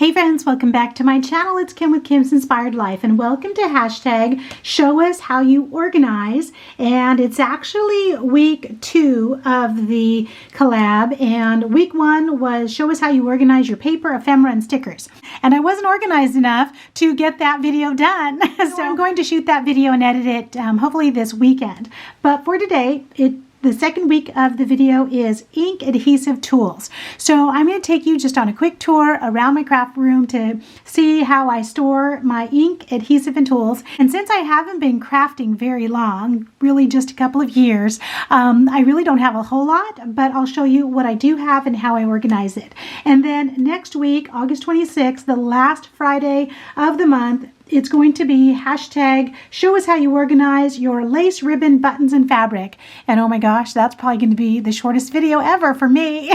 Hey friends, welcome back to my channel. It's Kim with Kim's Inspired Life, and welcome to hashtag Show Us How You Organize. And it's actually week 2 of the collab, and week 1 was Show Us How You Organize Your Paper, Ephemera, and Stickers. And I wasn't organized enough to get that video done, so I'm going to shoot that video and edit it hopefully this weekend. But for today, the second week of the video is ink adhesive tools. So I'm going to take you just on a quick tour around my craft room to see how I store my ink, adhesive, and tools. And since I haven't been crafting very long, really just a couple of years, I really don't have a whole lot, but I'll show you what I do have and how I organize it. And then next week, August 26th, the last Friday of the month, it's going to be hashtag Show Us How You Organize Your Lace, Ribbon, Buttons, and Fabric. And oh my gosh, that's probably going to be the shortest video ever for me.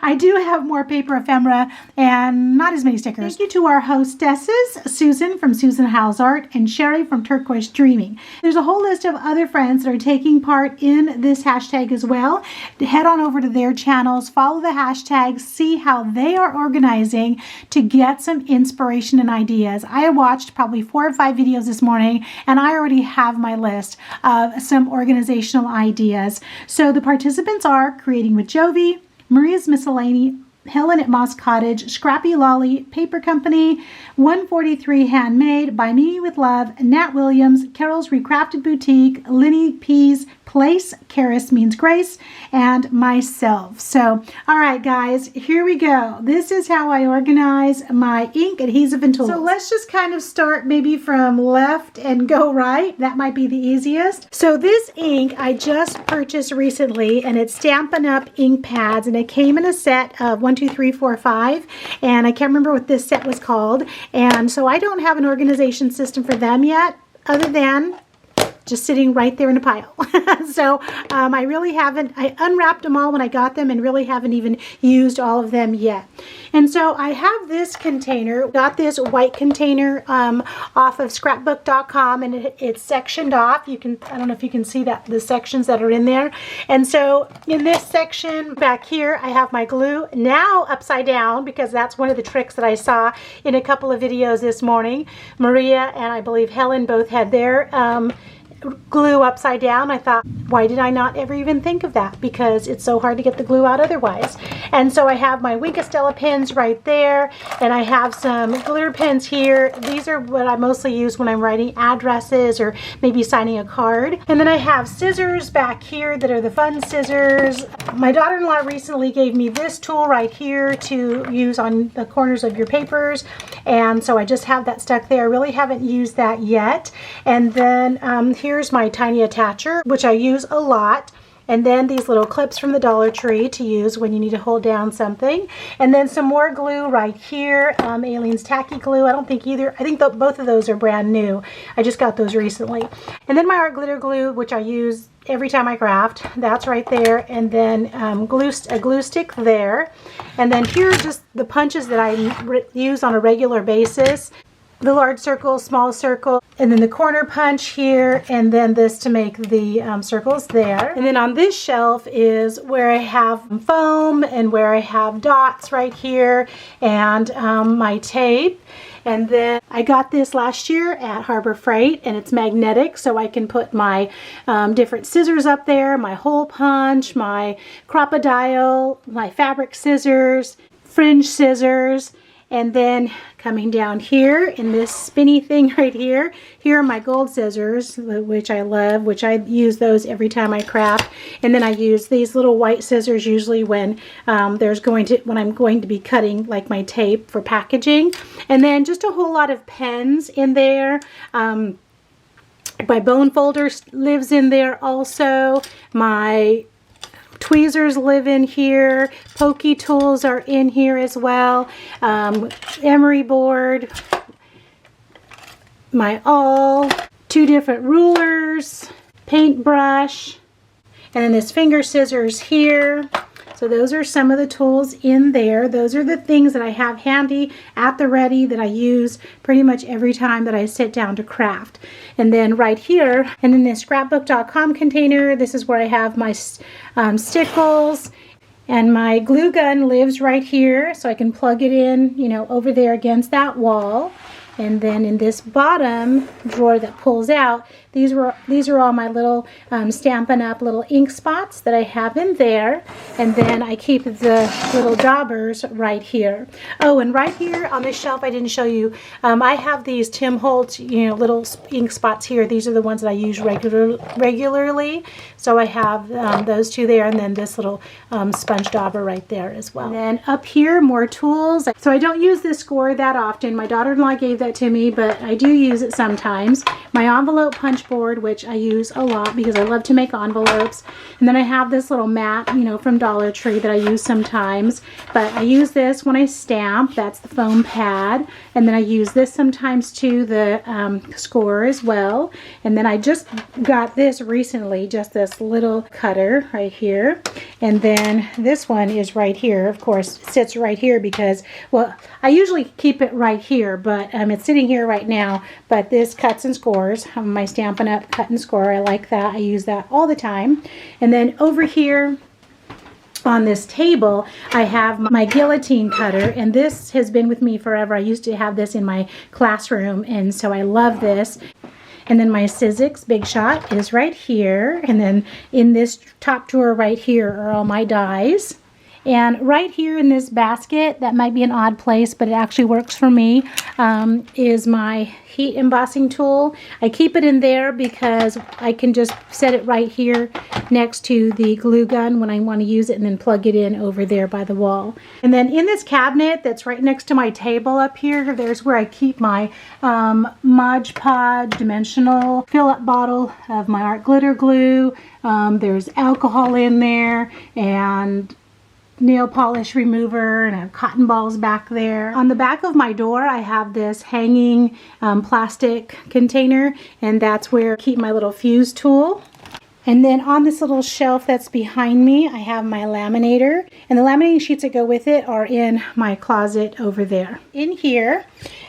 I do have more paper ephemera and not as many stickers. Thank you to our hostesses, Susan from Susan House Art and Sheree from Turquoise Dreaming. There's a whole list of other friends that are taking part in this hashtag as well. Head on over to their channels, follow the hashtags, see how they are organizing to get some inspiration and ideas. I watched probably 4 or 5 videos this morning, and I already have my list of some organizational ideas. So the participants are Creating with Jovi, Maria's Miscellany, Helen at Moss Cottage, Scrappy Lolly, Paper Company, 143 Handmade, By Me with Love, Nat Williams, Carol's Recrafted Boutique, Linny P's Place, Karis Means Grace, and myself. So, all right, guys, here we go. This is how I organize my ink, adhesive, and tools. So let's just kind of start maybe from left and go right. That might be the easiest. So this ink I just purchased recently, and it's Stampin' Up! Ink pads, and it came in a set of 1, 2, 3, 4, 5, and I can't remember what this set was called. And so I don't have an organization system for them yet, other than just sitting right there in a pile. So I really haven't, I unwrapped them all when I got them and really haven't even used all of them yet. And so I have this container, got this white container off of scrapbook.com, and it's sectioned off. You can, I don't know if you can see that, the sections that are in there. And so in this section back here, I have my glue, now upside down, because that's one of the tricks that I saw in a couple of videos this morning. Maria and I believe Helen both had their glue upside down. I thought, why did I not ever even think of that? Because it's so hard to get the glue out otherwise. And so I have my Wink Estella pins right there, and I have some glitter pens here. These are what I mostly use when I'm writing addresses or maybe signing a card. And then I have scissors back here that are the fun scissors. My daughter-in-law recently gave me this tool right here to use on the corners of your papers, and so I just have that stuck there. I really haven't used that yet. And then here's my tiny attacher, which I use a lot. And then these little clips from the Dollar Tree to use when you need to hold down something. And then some more glue right here. Aleene's Tacky Glue. I think both of those are brand new. I just got those recently. And then my art glitter glue, which I use every time I craft. That's right there. And then a glue stick there. And then here are just the punches that I use on a regular basis. The large circle, small circle, and then the corner punch here, and then this to make the circles there. And then on this shelf is where I have foam and where I have dots right here, and my tape. And then I got this last year at Harbor Freight, and it's magnetic, so I can put my different scissors up there, my hole punch, my crocodile, my fabric scissors, fringe scissors. And then coming down here in this spinny thing right here, here are my gold scissors, which I love, which I use those every time I craft. And then I use these little white scissors usually when when I'm going to be cutting like my tape for packaging. And then just a whole lot of pens in there. My bone folder lives in there also. My tweezers live in here. Pokey tools are in here as well. Emery board. My awl. 2 different rulers. Paintbrush. And then this finger scissors here. So those are some of the tools in there. Those are the things that I have handy at the ready that I use pretty much every time that I sit down to craft. And then right here, and in this scrapbook.com container, this is where I have my stickles. And my glue gun lives right here, so I can plug it in, you know, over there against that wall. And then in this bottom drawer that pulls out, these are all my little Stampin' Up! Little ink spots that I have in there. And then I keep the little daubers right here. Oh, and right here on this shelf I didn't show you, I have these Tim Holtz, you know, little ink spots here. These are the ones that I use regularly. So I have those two there, and then this little sponge dauber right there as well. And then up here, more tools. So I don't use this score that often. My daughter-in-law gave that to me, but I do use it sometimes. My envelope punch board, which I use a lot because I love to make envelopes. And then I have this little mat, you know, from Dollar Tree that I use sometimes. But I use this when I stamp. That's the foam pad. And then I use this sometimes too, the score as well. And then I just got this recently, just this little cutter right here. And then this one is right here. Of course, it sits right here because, well, I usually keep it right here, but it's sitting here right now. But this cuts and scores, my Stampin' Up! Cut and score. I like that. I use that all the time. And then over here on this table, I have my guillotine cutter, and this has been with me forever. I used to have this in my classroom, and so I love this. And then my Sizzix Big Shot is right here. And then in this top drawer right here are all my dies. And right here in this basket, that might be an odd place, but it actually works for me, is my heat embossing tool. I keep it in there because I can just set it right here next to the glue gun when I want to use it, and then plug it in over there by the wall. And then in this cabinet that's right next to my table up here, there's where I keep my Mod Podge dimensional fill-up bottle of my art glitter glue. There's alcohol in there, and nail polish remover, and I have cotton balls back there. On the back of my door I have this hanging plastic container, and that's where I keep my little fuse tool. And then on this little shelf that's behind me, I have my laminator, and the laminating sheets that go with it are in my closet over there. In here,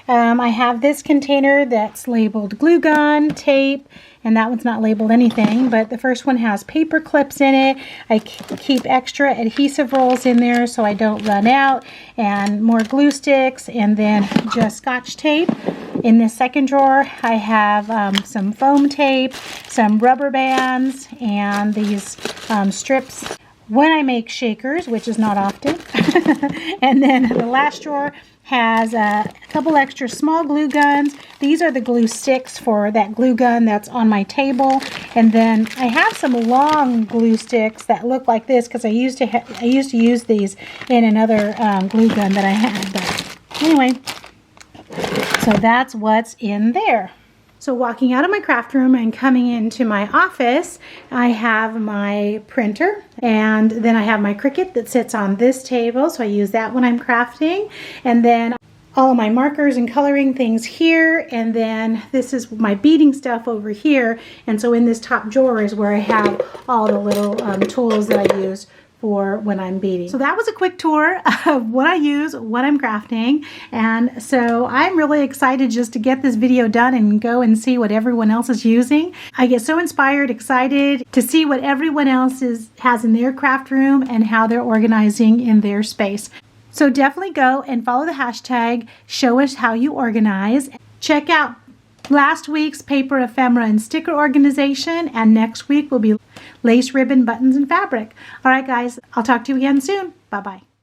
I have this container that's labeled glue gun, tape, and that one's not labeled anything, but the first one has paper clips in it. I keep extra adhesive rolls in there so I don't run out, and more glue sticks, and then just Scotch tape. In this second drawer, I have some foam tape, some rubber bands, and these strips when I make shakers, which is not often. And then the last drawer has a couple extra small glue guns. These are the glue sticks for that glue gun that's on my table. And then I have some long glue sticks that look like this because I used to use these in another glue gun that I had. But anyway, so that's what's in there. So walking out of my craft room and coming into my office, I have my printer, and then I have my Cricut that sits on this table, so I use that when I'm crafting. And then all my markers and coloring things here, and then this is my beading stuff over here. And so in this top drawer is where I have all the little tools that I use for when I'm beading. So that was a quick tour of what I use when I'm crafting, and so I'm really excited just to get this video done and go and see what everyone else is using. I get so inspired, excited to see what everyone else has in their craft room and how they're organizing in their space. So definitely go and follow the hashtag, show us how you organize. Check out last week's paper, ephemera, and sticker organization, and next week will be lace, ribbon, buttons, and fabric. All right, guys, I'll talk to you again soon. Bye-bye.